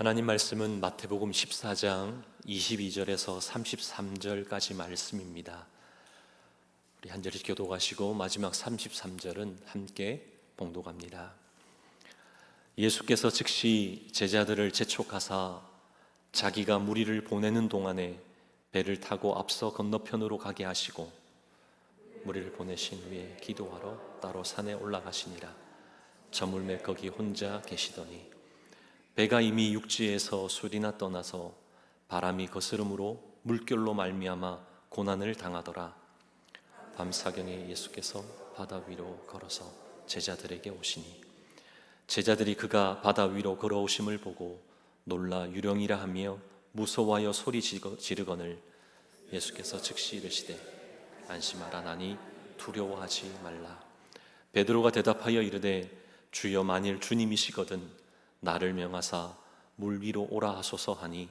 하나님 말씀은 마태복음 14장 22절에서 33절까지 말씀입니다. 우리 한 절씩 교독하시고 마지막 33절은 함께 봉독합니다. 예수께서 즉시 제자들을 재촉하사 자기가 무리를 보내는 동안에 배를 타고 앞서 건너편으로 가게 하시고 무리를 보내신 후에 기도하러 따로 산에 올라가시니라. 저물매 거기 혼자 계시더니 배가 이미 육지에서 술이나 떠나서 바람이 거스름으로 물결로 말미암아 고난을 당하더라. 밤사경에 예수께서 바다 위로 걸어서 제자들에게 오시니 제자들이 그가 바다 위로 걸어오심을 보고 놀라 유령이라 하며 무서워하여 소리 지르거늘 예수께서 즉시 이르시되 안심하라 나니 두려워하지 말라. 베드로가 대답하여 이르되 주여 만일 주님이시거든 나를 명하사 물 위로 오라 하소서 하니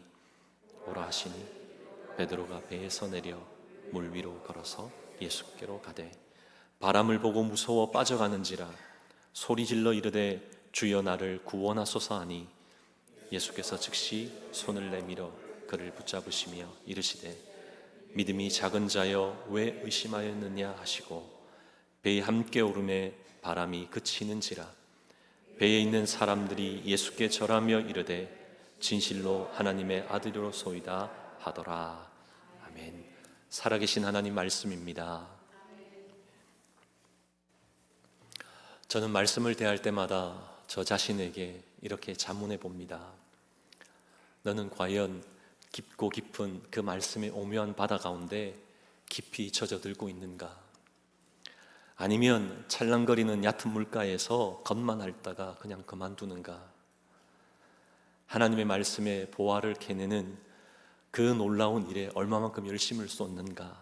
오라 하시니 베드로가 배에서 내려 물 위로 걸어서 예수께로 가되 바람을 보고 무서워 빠져가는지라 소리 질러 이르되 주여 나를 구원하소서 하니 예수께서 즉시 손을 내밀어 그를 붙잡으시며 이르시되 믿음이 작은 자여 왜 의심하였느냐 하시고 배에 함께 오름에 바람이 그치는지라 배에 있는 사람들이 예수께 절하며 이르되 진실로 하나님의 아들이로소이다 하더라. 아멘. 살아계신 하나님 말씀입니다. 저는 말씀을 대할 때마다 저 자신에게 이렇게 자문해 봅니다. 너는 과연 깊고 깊은 그 말씀의 오묘한 바다 가운데 깊이 젖어들고 있는가? 아니면 찰랑거리는 얕은 물가에서 겉만 앓다가 그냥 그만두는가? 하나님의 말씀에 보화를 캐내는 그 놀라운 일에 얼마만큼 열심을 쏟는가?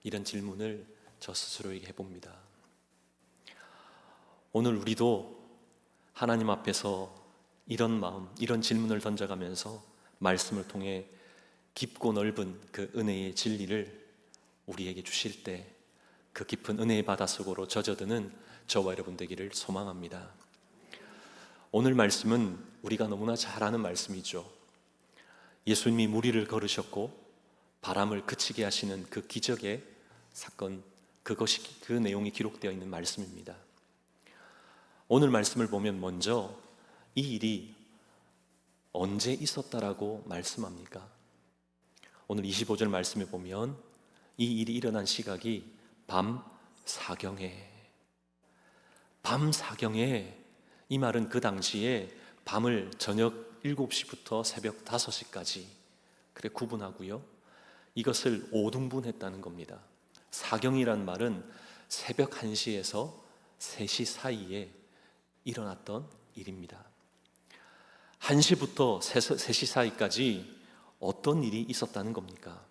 이런 질문을 저 스스로에게 해봅니다. 오늘 우리도 하나님 앞에서 이런 마음, 이런 질문을 던져가면서 말씀을 통해 깊고 넓은 그 은혜의 진리를 우리에게 주실 때 그 깊은 은혜의 바다 속으로 젖어드는 저와 여러분 되기를 소망합니다. 오늘 말씀은 우리가 너무나 잘 아는 말씀이죠. 예수님이 무리를 걸으셨고 바람을 그치게 하시는 그 기적의 사건, 그것이 그 내용이 기록되어 있는 말씀입니다. 오늘 말씀을 보면 먼저 이 일이 언제 있었다라고 말씀합니까? 오늘 25절 말씀에 보면 이 일이 일어난 시각이 밤 사경에, 이 말은 그 당시에 밤을 저녁 7시부터 새벽 5시까지 그래 구분하고요. 이것을 5등분했다는 겁니다. 사경이란 말은 새벽 1시에서 3시 사이에 일어났던 일입니다. 1시부터 3시 사이까지 어떤 일이 있었다는 겁니까?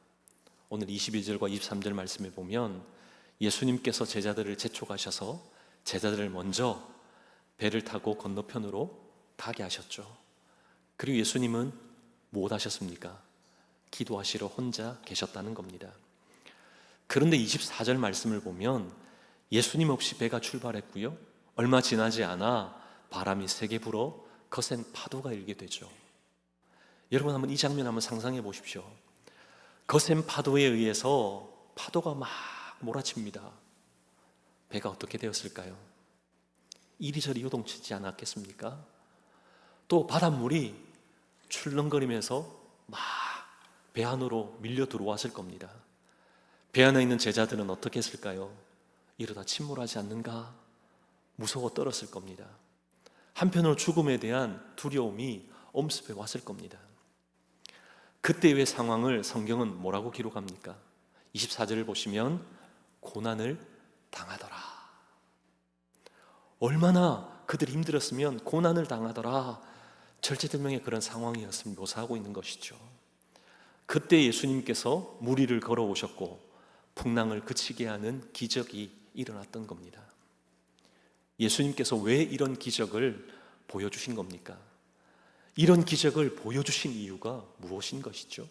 오늘 22절과 23절 말씀에 보면 예수님께서 제자들을 재촉하셔서 제자들을 먼저 배를 타고 건너편으로 가게 하셨죠. 그리고 예수님은 무엇 하셨습니까? 기도하시러 혼자 계셨다는 겁니다. 그런데 24절 말씀을 보면 예수님 없이 배가 출발했고요. 얼마 지나지 않아 바람이 세게 불어 거센 파도가 일게 되죠. 여러분 한번 이 장면 한번 상상해 보십시오. 거센 파도에 의해서 파도가 막 몰아칩니다. 배가 어떻게 되었을까요? 이리저리 요동치지 않았겠습니까? 또 바닷물이 출렁거리면서 막 배 안으로 밀려 들어왔을 겁니다. 배 안에 있는 제자들은 어떻게 했을까요? 이러다 침몰하지 않는가? 무서워 떨었을 겁니다. 한편으로 죽음에 대한 두려움이 엄습해 왔을 겁니다. 그때의 상황을 성경은 뭐라고 기록합니까? 24절을 보시면 고난을 당하더라. 얼마나 그들이 힘들었으면 고난을 당하더라. 절체절명의 그런 상황이었음을 묘사하고 있는 것이죠. 그때 예수님께서 무리를 걸어오셨고 풍랑을 그치게 하는 기적이 일어났던 겁니다. 예수님께서 왜 이런 기적을 보여주신 겁니까? 이런 기적을 보여주신 이유가 무엇인 것이죠?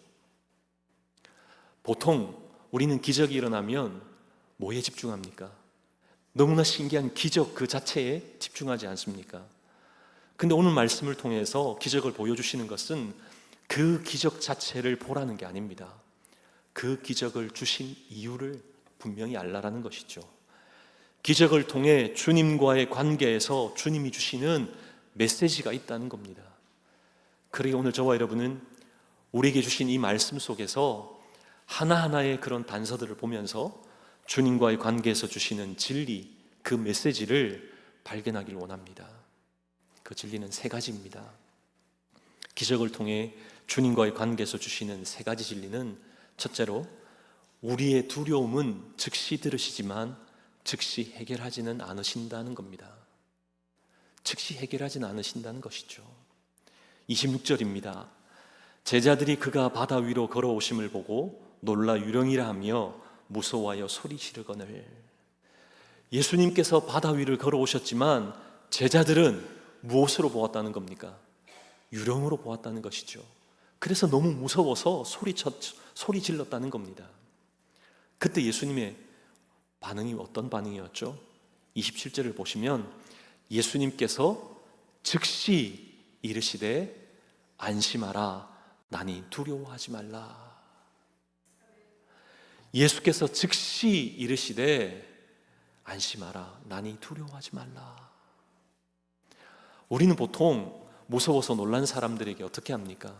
보통 우리는 기적이 일어나면 뭐에 집중합니까? 너무나 신기한 기적 그 자체에 집중하지 않습니까? 근데 오늘 말씀을 통해서 기적을 보여주시는 것은 그 기적 자체를 보라는 게 아닙니다. 그 기적을 주신 이유를 분명히 알라라는 것이죠. 기적을 통해 주님과의 관계에서 주님이 주시는 메시지가 있다는 겁니다. 그러기에 오늘 저와 여러분은 우리에게 주신 이 말씀 속에서 하나하나의 그런 단서들을 보면서 주님과의 관계에서 주시는 진리, 그 메시지를 발견하기를 원합니다. 그 진리는 세 가지입니다. 기적을 통해 주님과의 관계에서 주시는 세 가지 진리는, 첫째로 우리의 두려움은 즉시 들으시지만 즉시 해결하지는 않으신다는 겁니다. 즉시 해결하지는 않으신다는 것이죠. 26절입니다. 제자들이 그가 바다 위로 걸어오심을 보고 놀라 유령이라 하며 무서워하여 소리 지르거늘. 예수님께서 바다 위를 걸어오셨지만 제자들은 무엇으로 보았다는 겁니까? 유령으로 보았다는 것이죠. 그래서 너무 무서워서 소리 질렀다는 겁니다. 그때 예수님의 반응이 어떤 반응이었죠? 27절을 보시면 예수님께서 즉시 이르시되 안심하라, 나니 두려워하지 말라. 예수께서 즉시 이르시되 안심하라, 나니 두려워하지 말라. 우리는 보통 무서워서 놀란 사람들에게 어떻게 합니까?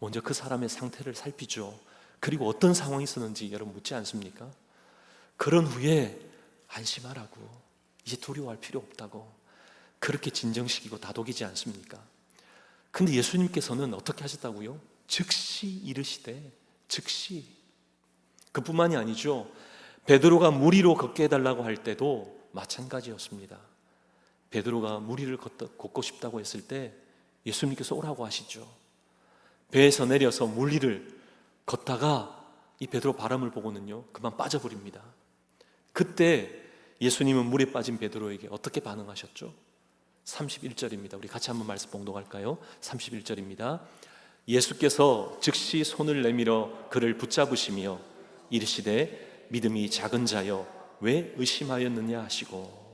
먼저 그 사람의 상태를 살피죠. 그리고 어떤 상황이 있었는지 여러분 묻지 않습니까? 그런 후에 안심하라고, 이제 두려워할 필요 없다고 그렇게 진정시키고 다독이지 않습니까? 근데 예수님께서는 어떻게 하셨다고요? 즉시 이르시되, 즉시. 그뿐만이 아니죠. 베드로가 물 위로 걷게 해달라고 할 때도 마찬가지였습니다. 베드로가 물 위를 걷고 싶다고 했을 때 예수님께서 오라고 하시죠. 배에서 내려서 물 위를 걷다가 이 베드로 바람을 보고는요 그만 빠져버립니다. 그때 예수님은 물에 빠진 베드로에게 어떻게 반응하셨죠? 31절입니다. 우리 같이 한번 말씀 봉독할까요? 31절입니다. 예수께서 즉시 손을 내밀어 그를 붙잡으시며 이르시되 믿음이 작은 자여 왜 의심하였느냐 하시고.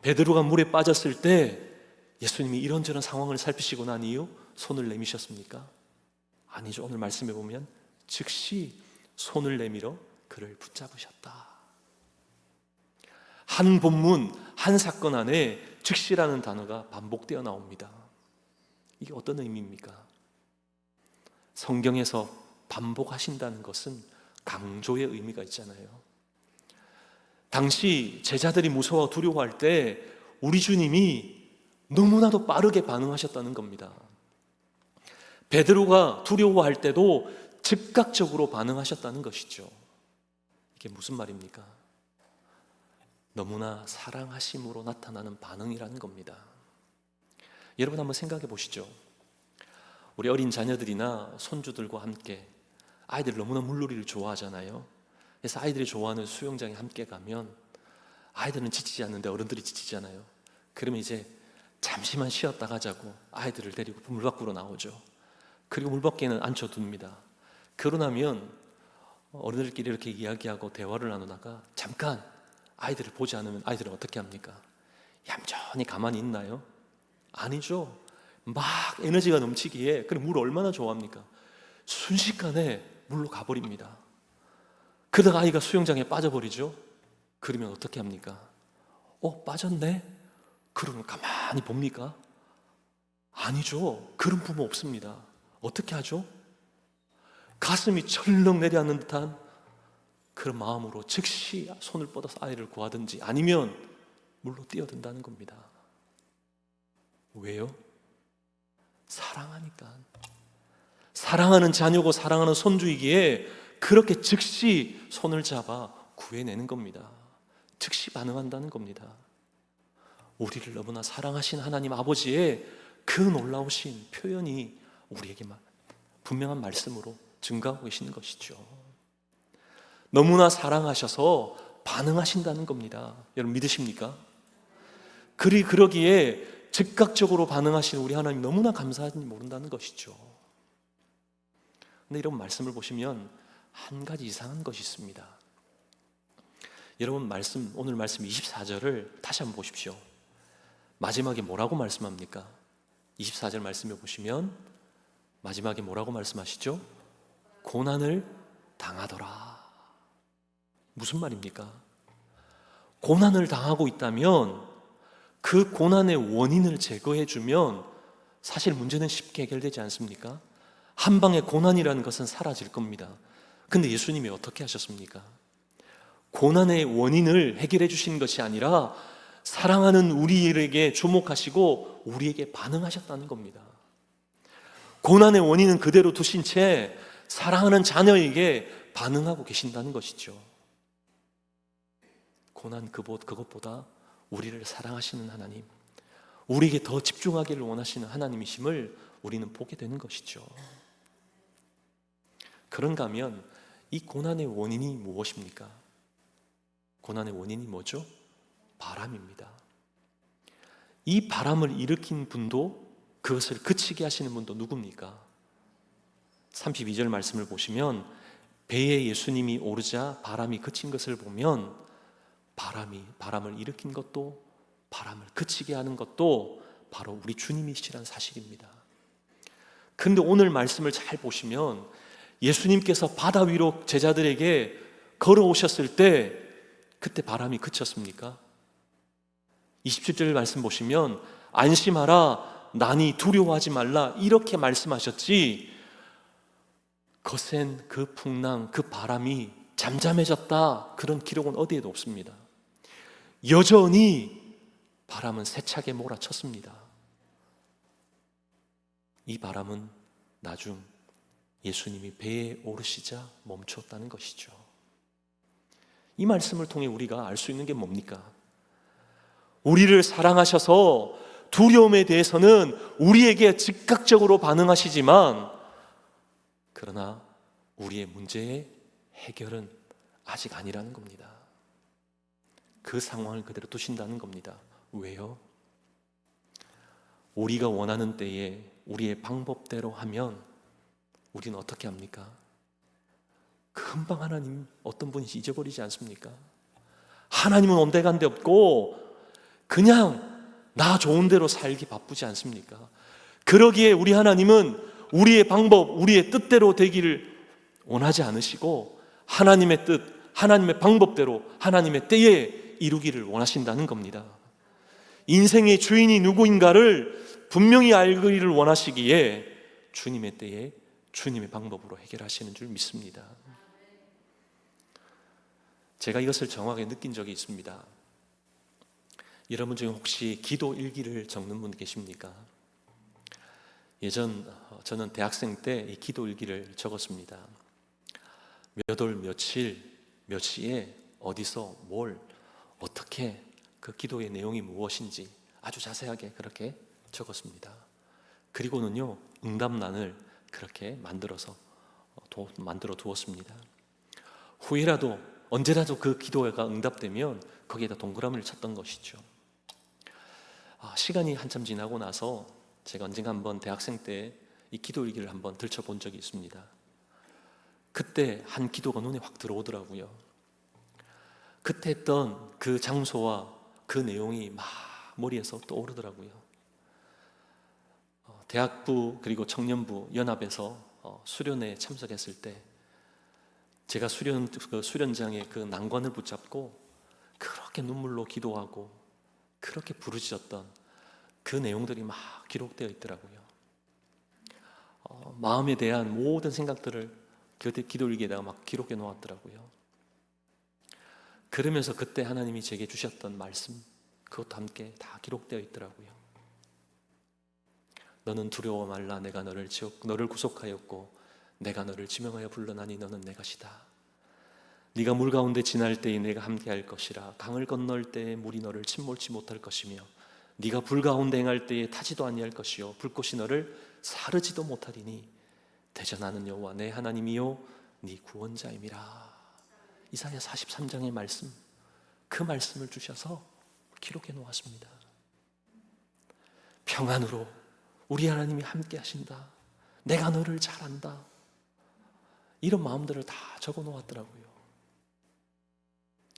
베드로가 물에 빠졌을 때 예수님이 이런저런 상황을 살피시고 난 이후 손을 내미셨습니까? 아니죠. 오늘 말씀해 보면 즉시 손을 내밀어 그를 붙잡으셨다. 한 본문, 한 사건 안에 즉시라는 단어가 반복되어 나옵니다. 이게 어떤 의미입니까? 성경에서 반복하신다는 것은 강조의 의미가 있잖아요. 당시 제자들이 무서워 두려워할 때 우리 주님이 너무나도 빠르게 반응하셨다는 겁니다. 베드로가 두려워할 때도 즉각적으로 반응하셨다는 것이죠. 이게 무슨 말입니까? 너무나 사랑하심으로 나타나는 반응이라는 겁니다. 여러분 한번 생각해 보시죠. 우리 어린 자녀들이나 손주들과 함께, 아이들 너무나 물놀이를 좋아하잖아요. 그래서 아이들이 좋아하는 수영장에 함께 가면 아이들은 지치지 않는데 어른들이 지치잖아요. 그러면 이제 잠시만 쉬었다 가자고 아이들을 데리고 물 밖으로 나오죠. 그리고 물 밖에는 앉혀둡니다. 그러고 나면 어른들끼리 이렇게 이야기하고 대화를 나누다가 잠깐 아이들을 보지 않으면 아이들은 어떻게 합니까? 얌전히 가만히 있나요? 아니죠. 막 에너지가 넘치기에, 그럼 물 얼마나 좋아합니까? 순식간에 물로 가버립니다. 그러다가 아이가 수영장에 빠져버리죠. 그러면 어떻게 합니까? 빠졌네? 그러면 가만히 봅니까? 아니죠. 그런 부모 없습니다. 어떻게 하죠? 가슴이 철렁 내려앉는 듯한 그런 마음으로 즉시 손을 뻗어서 아이를 구하든지 아니면 물로 뛰어든다는 겁니다. 왜요? 사랑하니까. 사랑하는 자녀고 사랑하는 손주이기에 그렇게 즉시 손을 잡아 구해내는 겁니다. 즉시 반응한다는 겁니다. 우리를 너무나 사랑하신 하나님 아버지의 그 놀라우신 표현이 우리에게만 분명한 말씀으로 증가하고 계시는 것이죠. 너무나 사랑하셔서 반응하신다는 겁니다. 여러분 믿으십니까? 그러기에 즉각적으로 반응하시는 우리 하나님 너무나 감사한지 모른다는 것이죠. 근데 이런 말씀을 보시면 한 가지 이상한 것이 있습니다. 여러분 오늘 말씀 24절을 다시 한번 보십시오. 마지막에 뭐라고 말씀합니까? 24절 말씀해 보시면 마지막에 뭐라고 말씀하시죠? 고난을 당하더라. 무슨 말입니까? 고난을 당하고 있다면 그 고난의 원인을 제거해 주면 사실 문제는 쉽게 해결되지 않습니까? 한 방에 고난이라는 것은 사라질 겁니다. 근데 예수님이 어떻게 하셨습니까? 고난의 원인을 해결해 주신 것이 아니라 사랑하는 우리에게 주목하시고 우리에게 반응하셨다는 겁니다. 고난의 원인은 그대로 두신 채 사랑하는 자녀에게 반응하고 계신다는 것이죠. 고난 그것보다 우리를 사랑하시는 하나님, 우리에게 더 집중하기를 원하시는 하나님이심을 우리는 보게 되는 것이죠. 그런가 하면 이 고난의 원인이 무엇입니까? 고난의 원인이 뭐죠? 바람입니다. 이 바람을 일으킨 분도, 그것을 그치게 하시는 분도 누굽니까? 32절 말씀을 보시면 배에 예수님이 오르자 바람이 그친 것을 보면 바람을 일으킨 것도, 바람을 그치게 하는 것도 바로 우리 주님이시란 사실입니다. 그런데 오늘 말씀을 잘 보시면 예수님께서 바다 위로 제자들에게 걸어오셨을 때 그때 바람이 그쳤습니까? 27절 말씀 보시면 안심하라, 나니 두려워하지 말라, 이렇게 말씀하셨지 거센 그 풍랑, 그 바람이 잠잠해졌다, 그런 기록은 어디에도 없습니다. 여전히 바람은 세차게 몰아쳤습니다. 이 바람은 나중 예수님이 배에 오르시자 멈췄다는 것이죠. 이 말씀을 통해 우리가 알 수 있는 게 뭡니까? 우리를 사랑하셔서 두려움에 대해서는 우리에게 즉각적으로 반응하시지만, 그러나 우리의 문제의 해결은 아직 아니라는 겁니다. 그 상황을 그대로 두신다는 겁니다. 왜요? 우리가 원하는 때에 우리의 방법대로 하면 우리는 어떻게 합니까? 금방 하나님 어떤 분인지 잊어버리지 않습니까? 하나님은 온데간데 없고 그냥 나 좋은 대로 살기 바쁘지 않습니까? 그러기에 우리 하나님은 우리의 방법, 우리의 뜻대로 되기를 원하지 않으시고 하나님의 뜻, 하나님의 방법대로 하나님의 때에 이루기를 원하신다는 겁니다. 인생의 주인이 누구인가를 분명히 알기를 원하시기에 주님의 때에 주님의 방법으로 해결하시는 줄 믿습니다. 제가 이것을 정확하게 느낀 적이 있습니다. 여러분 중에 혹시 기도 일기를 적는 분 계십니까? 저는 대학생 때 이 기도 일기를 적었습니다. 몇 월 며칠 몇 시에 어디서 뭘 어떻게, 그 기도의 내용이 무엇인지 아주 자세하게 그렇게 적었습니다. 그리고는요, 응답란을 그렇게 만들어 두었습니다. 후에라도 언제라도 그 기도가 응답되면 거기에다 동그라미를 쳤던 것이죠. 시간이 한참 지나고 나서 제가 언젠가 한번 대학생 때 이 기도일기를 한번 들춰본 적이 있습니다. 그때 한 기도가 눈에 확 들어오더라고요. 그때 했던 그 장소와 그 내용이 막 머리에서 떠오르더라고요. 대학부 그리고 청년부 연합에서 수련회에 참석했을 때 제가 수련장의 그 난관을 붙잡고 그렇게 눈물로 기도하고 그렇게 부르짖었던 그 내용들이 막 기록되어 있더라고요. 마음에 대한 모든 생각들을 그때 기도일기에다가 막 기록해 놓았더라고요. 그러면서 그때 하나님이 제게 주셨던 말씀, 그것도 함께 다 기록되어 있더라고요. 너는 두려워 말라, 내가 너를 구속하였고 내가 너를 지명하여 불러나니 너는 내 것이다. 네가 물 가운데 지날 때에 내가 함께할 것이라. 강을 건널 때에 물이 너를 침몰치 못할 것이며 네가 불 가운데 행할 때에 타지도 아니할 것이요 불꽃이 너를 사르지도 못하리니 대전하는 여호와 내 하나님이요 네 구원자임이라. 이사야 43장의 말씀, 그 말씀을 주셔서 기록해 놓았습니다. 평안으로 우리 하나님이 함께 하신다, 내가 너를 잘 안다, 이런 마음들을 다 적어 놓았더라고요.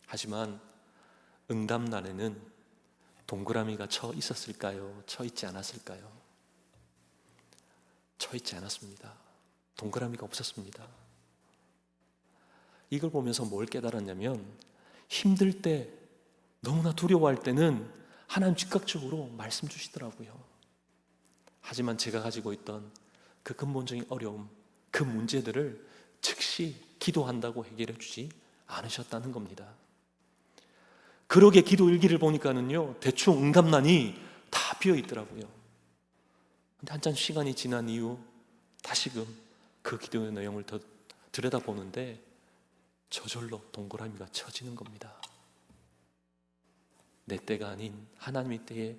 하지만 응답란에는 동그라미가 쳐 있었을까요? 쳐 있지 않았을까요? 쳐 있지 않았습니다. 동그라미가 없었습니다. 이걸 보면서 뭘 깨달았냐면, 힘들 때, 너무나 두려워할 때는 하나님 즉각적으로 말씀 주시더라고요. 하지만 제가 가지고 있던 그 근본적인 어려움, 그 문제들을 즉시 기도한다고 해결해 주지 않으셨다는 겁니다. 그러게 기도 일기를 보니까는요, 대충 응답란이 다 비어 있더라고요. 근데 한참 시간이 지난 이후 다시금 그 기도의 내용을 더 들여다보는데 저절로 동그라미가 쳐지는 겁니다. 내 때가 아닌 하나님의 때에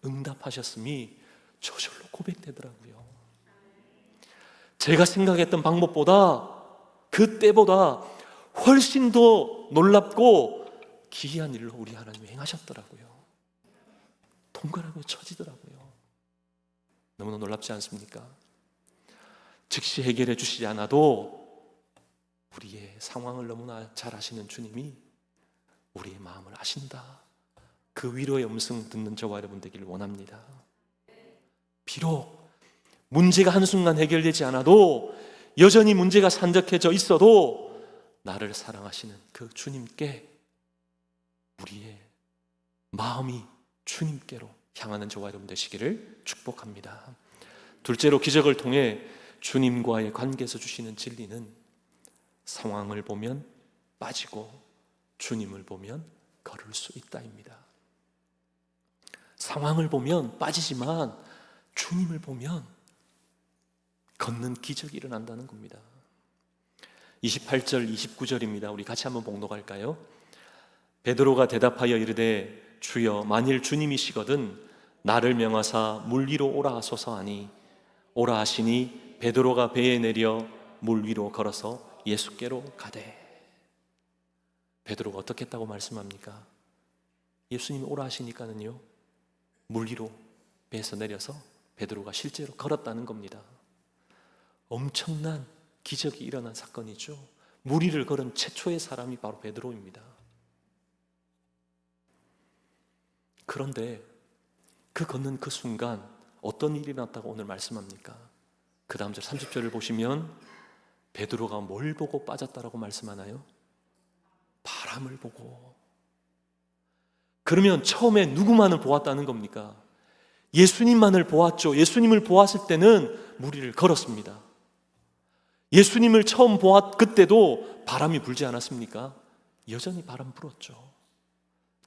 응답하셨음이 저절로 고백되더라고요. 제가 생각했던 방법보다, 그 때보다 훨씬 더 놀랍고 기이한 일로 우리 하나님이 행하셨더라고요. 동그라미가 쳐지더라고요. 너무나 놀랍지 않습니까? 즉시 해결해 주시지 않아도 우리의 상황을 너무나 잘 아시는 주님이 우리의 마음을 아신다. 그 위로의 음성 듣는 저와 여러분 되기를 원합니다. 비록 문제가 한순간 해결되지 않아도, 여전히 문제가 산적해져 있어도 나를 사랑하시는 그 주님께 우리의 마음이 주님께로 향하는 저와 여러분 되시기를 축복합니다. 둘째로, 기적을 통해 주님과의 관계에서 주시는 진리는 상황을 보면 빠지고 주님을 보면 걸을 수 있다입니다. 상황을 보면 빠지지만 주님을 보면 걷는 기적이 일어난다는 겁니다. 28절, 29절입니다. 우리 같이 한번 봉독할까요? 베드로가 대답하여 이르되 주여, 만일 주님이시거든 나를 명하사 물 위로 오라 하소서 하니, 오라 하시니 베드로가 배에 내려 물 위로 걸어서 예수께로 가되. 베드로가 어떻게 했다고 말씀합니까? 예수님이 오라 하시니까는요, 물 위로 배에서 내려서 베드로가 실제로 걸었다는 겁니다. 엄청난 기적이 일어난 사건이죠. 물 위를 걸은 최초의 사람이 바로 베드로입니다. 그런데 그 걷는 그 순간 어떤 일이 일어났다고 오늘 말씀합니까? 그 다음 절 30절을 보시면 베드로가 뭘 보고 빠졌다라고 말씀하나요? 바람을 보고. 그러면 처음에 누구만을 보았다는 겁니까? 예수님만을 보았죠. 예수님을 보았을 때는 물 위를 걸었습니다. 예수님을 처음 그때도 바람이 불지 않았습니까? 여전히 바람 불었죠.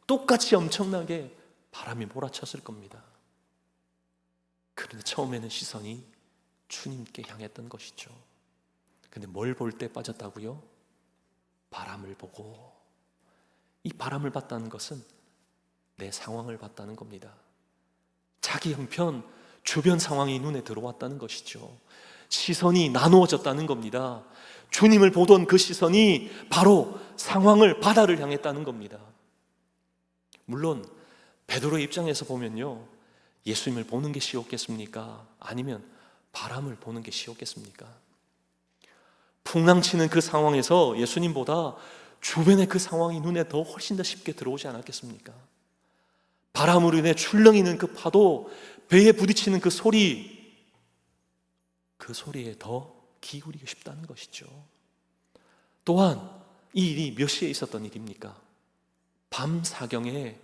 똑같이 엄청나게 바람이 몰아쳤을 겁니다. 그런데 처음에는 시선이 주님께 향했던 것이죠. 근데 뭘 볼 때 빠졌다고요? 바람을 보고. 이 바람을 봤다는 것은 내 상황을 봤다는 겁니다. 자기 형편, 주변 상황이 눈에 들어왔다는 것이죠. 시선이 나누어졌다는 겁니다. 주님을 보던 그 시선이 바로 상황을, 바다를 향했다는 겁니다. 물론 베드로의 입장에서 보면요, 예수님을 보는 게 쉬웠겠습니까? 아니면 바람을 보는 게 쉬웠겠습니까? 풍랑치는 그 상황에서 예수님보다 주변의 그 상황이 눈에 더 훨씬 더 쉽게 들어오지 않았겠습니까? 바람으로 인해 출렁이는 그 파도, 배에 부딪히는 그 소리, 그 소리에 더 기울이고 싶다는 것이죠. 또한 이 일이 몇 시에 있었던 일입니까? 밤 사경에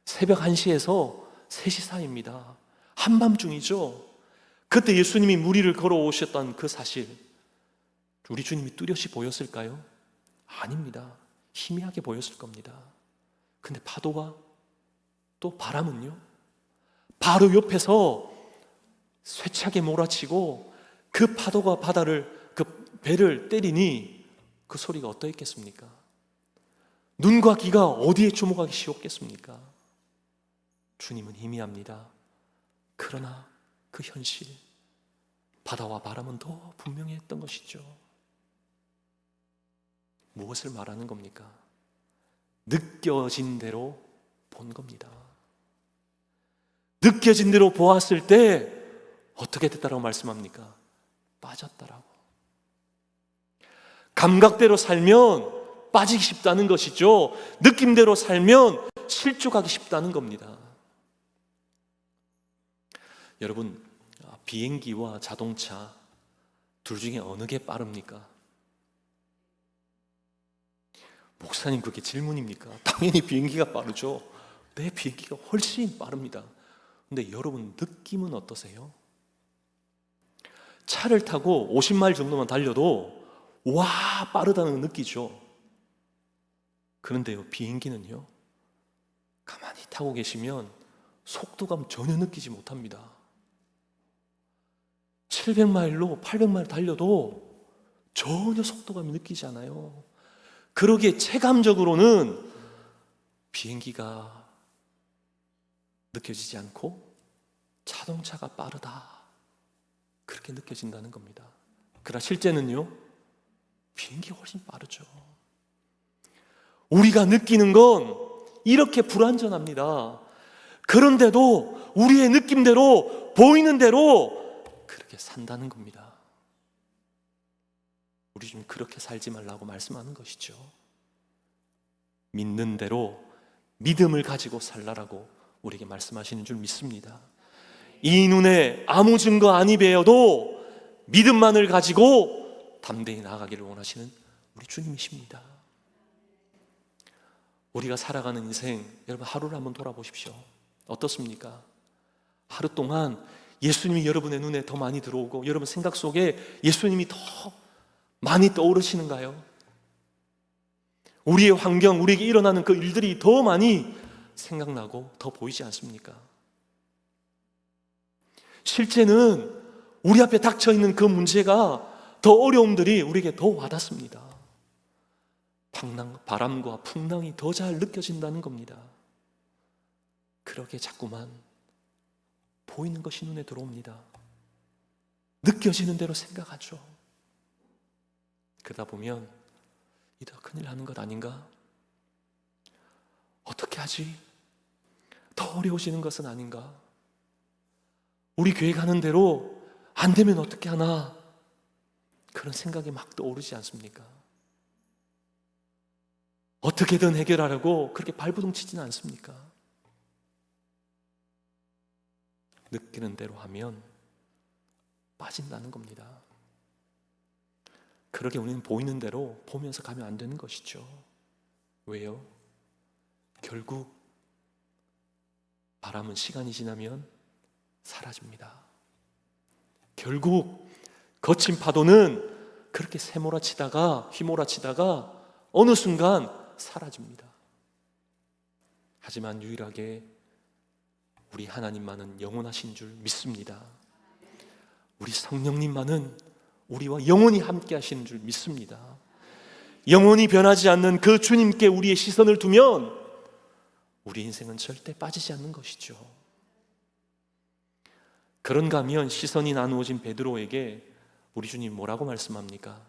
새벽 1시에서 3시 사이입니다. 한밤중이죠. 그때 예수님이 물 위를 걸어오셨던 그 사실, 우리 주님이 뚜렷이 보였을까요? 아닙니다. 희미하게 보였을 겁니다. 근데 파도가, 또 바람은요, 바로 옆에서 쇠차게 몰아치고 그 파도가 그 배를 때리니 그 소리가 어떠했겠습니까? 눈과 귀가 어디에 주목하기 쉬웠겠습니까? 주님은 희미합니다. 그러나 그 현실, 바다와 바람은 더 분명히 했던 것이죠. 무엇을 말하는 겁니까? 느껴진 대로 본 겁니다. 느껴진 대로 보았을 때 어떻게 됐다라고 말씀합니까? 빠졌다라고. 감각대로 살면 빠지기 쉽다는 것이죠. 느낌대로 살면 실족하기 쉽다는 겁니다. 여러분, 비행기와 자동차 둘 중에 어느 게 빠릅니까? 목사님, 그게 질문입니까? 당연히 비행기가 빠르죠. 네, 비행기가 훨씬 빠릅니다. 근데 여러분, 느낌은 어떠세요? 차를 타고 50마일 정도만 달려도 와, 빠르다는 걸 느끼죠. 그런데요, 비행기는요, 가만히 타고 계시면 속도감 전혀 느끼지 못합니다. 700마일로 800마일 달려도 전혀 속도감이 느끼지 않아요. 그러기에 체감적으로는 비행기가 느껴지지 않고 자동차가 빠르다, 그렇게 느껴진다는 겁니다. 그러나 실제는요, 비행기가 훨씬 빠르죠. 우리가 느끼는 건 이렇게 불완전합니다. 그런데도 우리의 느낌대로, 보이는 대로 그렇게 산다는 겁니다. 우리 좀 그렇게 살지 말라고 말씀하는 것이죠. 믿는 대로 믿음을 가지고 살라라고 우리에게 말씀하시는 줄 믿습니다. 이 눈에 아무 증거 아니 배어도 믿음만을 가지고 담대히 나아가기를 원하시는 우리 주님이십니다. 우리가 살아가는 인생, 여러분 하루를 한번 돌아보십시오. 어떻습니까? 하루 동안 예수님이 여러분의 눈에 더 많이 들어오고 여러분 생각 속에 예수님이 더 많이 떠오르시는가요? 우리의 환경, 우리에게 일어나는 그 일들이 더 많이 생각나고 더 보이지 않습니까? 실제는 우리 앞에 닥쳐있는 그 문제가, 더 어려움들이 우리에게 더 와닿습니다. 바람과 풍랑이 더 잘 느껴진다는 겁니다. 그러게 자꾸만 보이는 것이 눈에 들어옵니다. 느껴지는 대로 생각하죠. 그러다 보면 이다 큰일 나는 것 아닌가? 어떻게 하지? 더 어려워지는 것은 아닌가? 우리 교회 가는 대로 안 되면 어떻게 하나? 그런 생각이 막 떠오르지 않습니까? 어떻게든 해결하려고 그렇게 발버둥 치지는 않습니까? 느끼는 대로 하면 빠진다는 겁니다. 그러게 우리는 보이는 대로 보면서 가면 안 되는 것이죠. 왜요? 결국 바람은 시간이 지나면 사라집니다. 결국 거친 파도는 그렇게 휘몰아치다가 어느 순간 사라집니다. 하지만 유일하게 우리 하나님만은 영원하신 줄 믿습니다. 우리 성령님만은 우리와 영원히 함께 하시는 줄 믿습니다. 영원히 변하지 않는 그 주님께 우리의 시선을 두면 우리 인생은 절대 빠지지 않는 것이죠. 그런가 하면 시선이 나누어진 베드로에게 우리 주님 뭐라고 말씀합니까?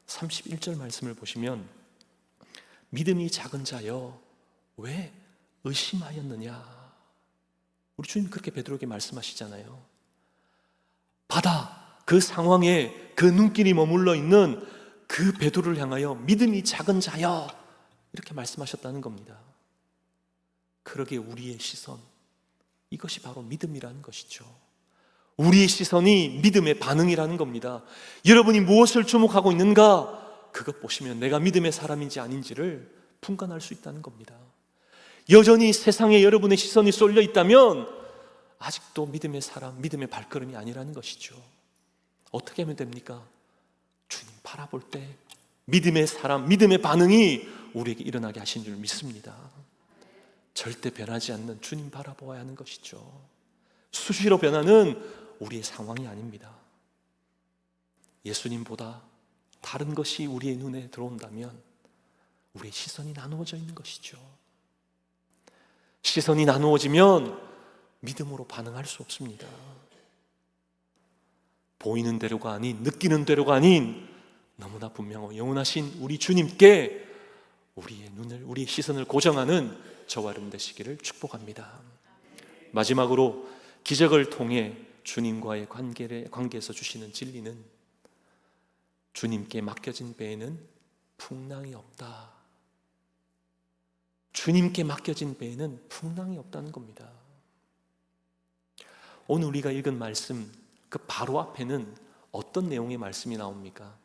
31절 말씀을 보시면 믿음이 작은 자여 왜 의심하였느냐? 우리 주님 그렇게 베드로에게 말씀하시잖아요. 바다 그 상황에 그 눈길이 머물러 있는 그 베드로를 향하여 믿음이 작은 자여 이렇게 말씀하셨다는 겁니다. 그러기에 우리의 시선, 이것이 바로 믿음이라는 것이죠. 우리의 시선이 믿음의 반응이라는 겁니다. 여러분이 무엇을 주목하고 있는가? 그것 보시면 내가 믿음의 사람인지 아닌지를 분간할 수 있다는 겁니다. 여전히 세상에 여러분의 시선이 쏠려 있다면 아직도 믿음의 사람, 믿음의 발걸음이 아니라는 것이죠. 어떻게 하면 됩니까? 주님 바라볼 때 믿음의 사람, 믿음의 반응이 우리에게 일어나게 하신 줄 믿습니다. 절대 변하지 않는 주님 바라보아야 하는 것이죠. 수시로 변하는 우리의 상황이 아닙니다. 예수님보다 다른 것이 우리의 눈에 들어온다면 우리의 시선이 나누어져 있는 것이죠. 시선이 나누어지면 믿음으로 반응할 수 없습니다. 보이는 대로가 아닌, 느끼는 대로가 아닌 너무나 분명하고 영원하신 우리 주님께 우리의 눈을, 우리의 시선을 고정하는 저와 여러분 되시기를 축복합니다. 마지막으로 기적을 통해 주님과의 관계에서 주시는 진리는 주님께 맡겨진 배에는 풍랑이 없다. 주님께 맡겨진 배에는 풍랑이 없다는 겁니다. 오늘 우리가 읽은 말씀 그 바로 앞에는 어떤 내용의 말씀이 나옵니까?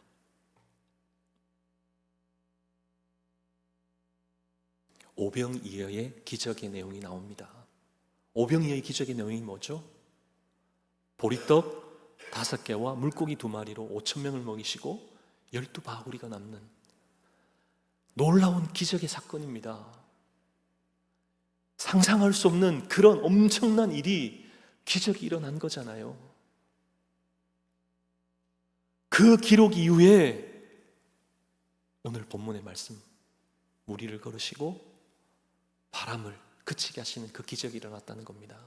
오병이어의 기적의 내용이 나옵니다. 오병이어의 기적의 내용이 뭐죠? 보리떡 5개와 물고기 2마리로 5,000명을 먹이시고 12바구리가 남는 놀라운 기적의 사건입니다. 상상할 수 없는 그런 엄청난 일이, 기적이 일어난 거잖아요. 그 기록 이후에 오늘 본문의 말씀, 무리를 걸으시고 바람을 그치게 하시는 그 기적이 일어났다는 겁니다.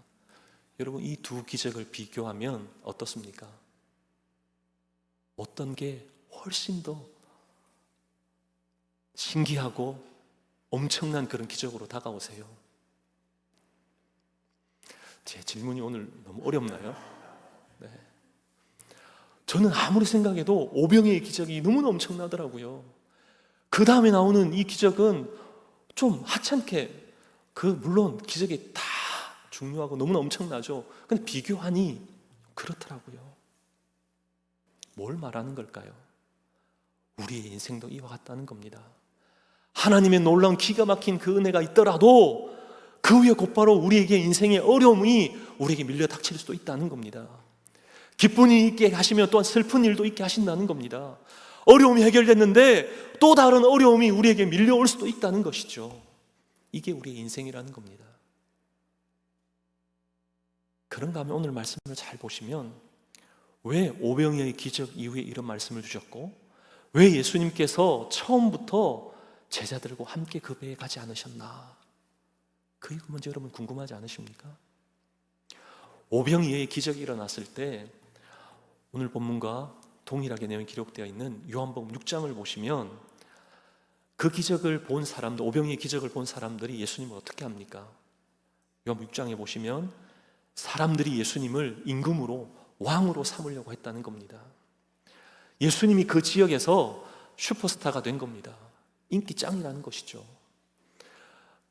여러분, 이 두 기적을 비교하면 어떻습니까? 어떤 게 훨씬 더 신기하고 엄청난 그런 기적으로 다가오세요? 제 질문이 오늘 너무 어렵나요? 네. 저는 아무리 생각해도 오병이의 기적이 너무나 엄청나더라고요. 그 다음에 나오는 이 기적은 좀 하찮게, 물론 기적이 다 중요하고 너무나 엄청나죠. 근데 비교하니 그렇더라고요. 뭘 말하는 걸까요? 우리의 인생도 이와 같다는 겁니다. 하나님의 놀라운 기가 막힌 그 은혜가 있더라도 그 위에 곧바로 우리에게 인생의 어려움이 우리에게 밀려 닥칠 수도 있다는 겁니다. 기쁨이 있게 하시며 또한 슬픈 일도 있게 하신다는 겁니다. 어려움이 해결됐는데 또 다른 어려움이 우리에게 밀려올 수도 있다는 것이죠. 이게 우리의 인생이라는 겁니다. 그런가 하면 오늘 말씀을 잘 보시면 왜 오병이어의 기적 이후에 이런 말씀을 주셨고, 왜 예수님께서 처음부터 제자들과 함께 그 배에 가지 않으셨나? 그 이유 먼저 여러분 궁금하지 않으십니까? 오병이어의 기적이 일어났을 때 오늘 본문과 동일하게 내용이 기록되어 있는 요한복음 6장을 보시면 그 기적을 본 사람들, 오병이어의 기적을 본 사람들이 예수님을 어떻게 합니까? 요한복음 6장에 보시면 사람들이 예수님을 임금으로, 왕으로 삼으려고 했다는 겁니다. 예수님이 그 지역에서 슈퍼스타가 된 겁니다. 인기 짱이라는 것이죠.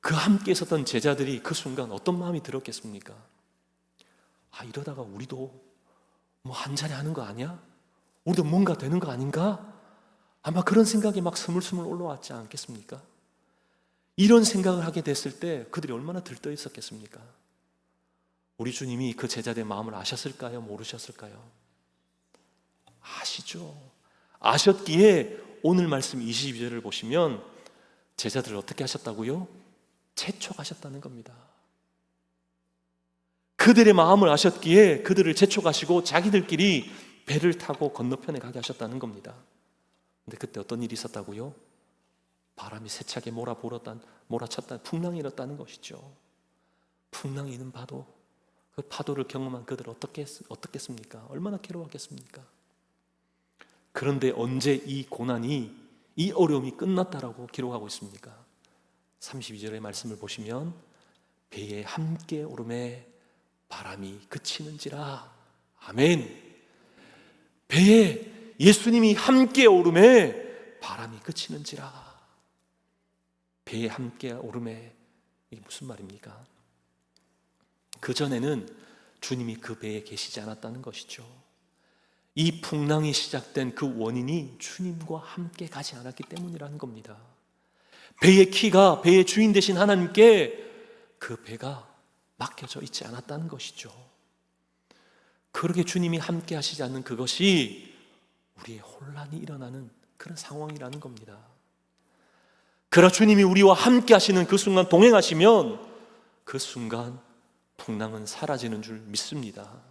그 함께 있었던 제자들이 그 순간 어떤 마음이 들었겠습니까? 이러다가 우리도 뭐 한 자리 하는 거 아니야? 우리도 뭔가 되는 거 아닌가? 아마 그런 생각이 막 스물스물 올라왔지 않겠습니까? 이런 생각을 하게 됐을 때 그들이 얼마나 들떠 있었겠습니까? 우리 주님이 그 제자들의 마음을 아셨을까요? 모르셨을까요? 아시죠? 아셨기에 오늘 말씀 22절을 보시면 제자들을 어떻게 하셨다고요? 재촉하셨다는 겁니다. 그들의 마음을 아셨기에 그들을 재촉하시고 자기들끼리 배를 타고 건너편에 가게 하셨다는 겁니다. 근데 그때 어떤 일이 있었다고요? 바람이 세차게 몰아쳤다, 풍랑이 일었다는 것이죠. 풍랑이 있는 파도, 그 파도를 경험한 그들 어떻겠습니까? 얼마나 괴로웠겠습니까? 그런데 언제 이 고난이, 이 어려움이 끝났다라고 기록하고 있습니까? 32절의 말씀을 보시면 배에 함께 오름에 바람이 그치는지라. 아멘. 배에 예수님이 함께 오름에 바람이 그치는지라. 배에 함께 오름에, 이게 무슨 말입니까? 그전에는 주님이 그 배에 계시지 않았다는 것이죠. 이 풍랑이 시작된 그 원인이 주님과 함께 가지 않았기 때문이라는 겁니다. 배의 키가, 배의 주인 되신 하나님께 그 배가 맡겨져 있지 않았다는 것이죠. 그렇게 주님이 함께 하시지 않는 그것이 우리의 혼란이 일어나는 그런 상황이라는 겁니다. 그러나 주님이 우리와 함께 하시는 그 순간, 동행하시면 그 순간 풍랑은 사라지는 줄 믿습니다.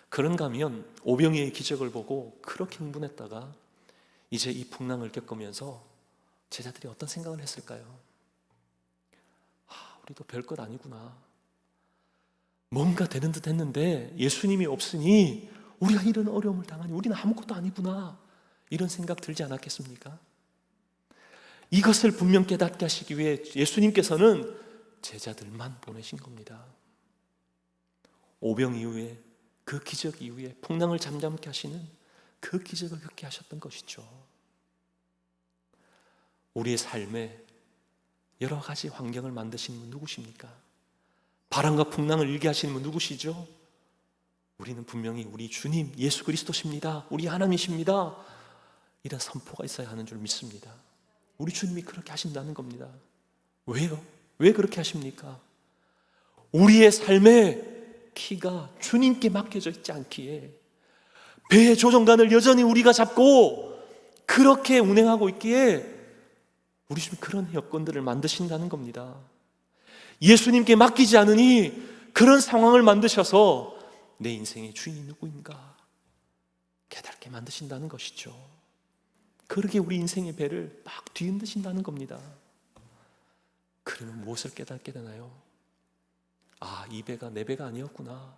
그런가 하면 오병이어의 기적을 보고 그렇게 흥분했다가 이제 이 풍랑을 겪으면서 제자들이 어떤 생각을 했을까요? 우리도 별것 아니구나. 뭔가 되는 듯 했는데 예수님이 없으니 우리가 이런 어려움을 당하니 우리는 아무것도 아니구나. 이런 생각 들지 않았겠습니까? 이것을 분명 깨닫게 하시기 위해 예수님께서는 제자들만 보내신 겁니다. 오병 이후에, 그 기적 이후에 풍랑을 잠잠케 하시는 그 기적을 겪게 하셨던 것이죠. 우리의 삶에 여러 가지 환경을 만드시는 분 누구십니까? 바람과 풍랑을 일게 하시는 분 누구시죠? 우리는 분명히 우리 주님 예수 그리스도십니다. 우리 하나님이십니다. 이런 선포가 있어야 하는 줄 믿습니다. 우리 주님이 그렇게 하신다는 겁니다. 왜요? 왜 그렇게 하십니까? 우리의 삶의 키가 주님께 맡겨져 있지 않기에, 배의 조종관을 여전히 우리가 잡고 그렇게 운행하고 있기에 우리 주님 그런 여건들을 만드신다는 겁니다. 예수님께 맡기지 않으니 그런 상황을 만드셔서 내 인생의 주인이 누구인가 깨닫게 만드신다는 것이죠. 그렇게 우리 인생의 배를 막 뒤흔드신다는 겁니다. 그러면 무엇을 깨닫게 되나요? 아, 이 배가 내 배가 아니었구나.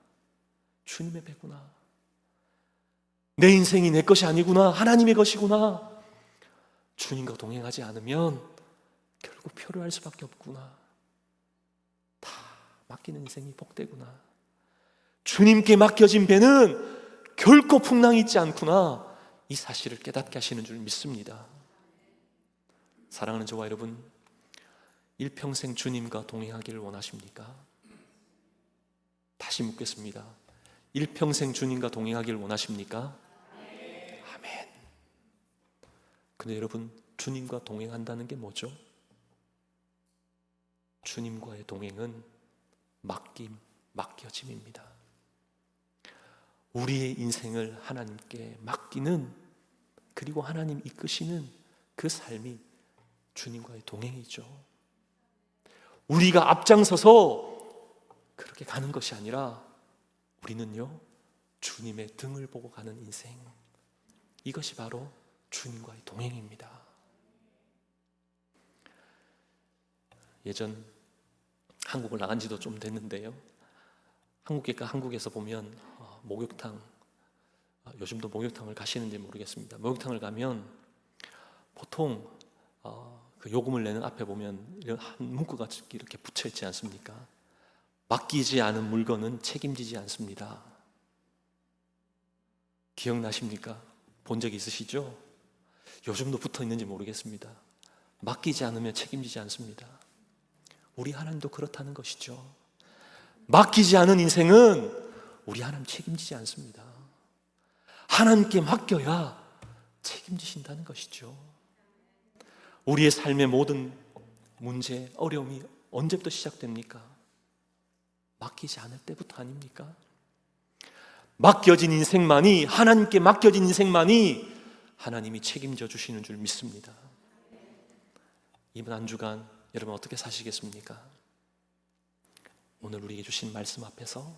주님의 배구나. 내 인생이 내 것이 아니구나. 하나님의 것이구나. 주님과 동행하지 않으면 결국 표류할 수밖에 없구나. 다 맡기는 인생이 복되구나. 주님께 맡겨진 배는 결코 풍랑이 있지 않구나. 이 사실을 깨닫게 하시는 줄 믿습니다. 사랑하는 저와 여러분, 일평생 주님과 동행하기를 원하십니까? 다시 묻겠습니다. 일평생 주님과 동행하기를 원하십니까? 아멘. 근데 여러분, 주님과 동행한다는 게 뭐죠? 주님과의 동행은 맡김, 맡겨짐입니다. 우리의 인생을 하나님께 맡기는, 그리고 하나님 이끄시는 그 삶이 주님과의 동행이죠. 우리가 앞장서서 그렇게 가는 것이 아니라 우리는요, 주님의 등을 보고 가는 인생, 이것이 바로 주님과의 동행입니다. 예전 한국을 나간 지도 좀 됐는데요, 한국에서 보면 목욕탕, 요즘도 목욕탕을 가시는지 모르겠습니다. 목욕탕을 가면 보통 그 요금을 내는 앞에 보면 이런 한 문구가 이렇게 붙여 있지 않습니까? 맡기지 않은 물건은 책임지지 않습니다. 기억나십니까? 본 적 있으시죠? 요즘도 붙어 있는지 모르겠습니다. 맡기지 않으면 책임지지 않습니다. 우리 하나님도 그렇다는 것이죠. 맡기지 않은 인생은 우리 하나님 책임지지 않습니다. 하나님께 맡겨야 책임지신다는 것이죠. 우리의 삶의 모든 문제, 어려움이 언제부터 시작됩니까? 맡기지 않을 때부터 아닙니까? 맡겨진 인생만이, 하나님께 맡겨진 인생만이 하나님이 책임져 주시는 줄 믿습니다. 이번 한 주간 여러분 어떻게 사시겠습니까? 오늘 우리에게 주신 말씀 앞에서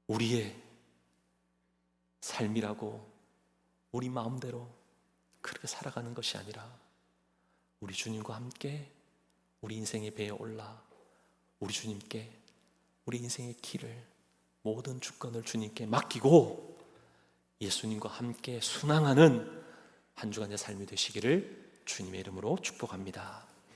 우리의 삶이라고 우리 마음대로 그렇게 살아가는 것이 아니라 우리 주님과 함께 우리 인생의 배에 올라 우리 주님께 우리 인생의 길을, 모든 주권을 주님께 맡기고 예수님과 함께 순항하는 한 주간의 삶이 되시기를 주님의 이름으로 축복합니다.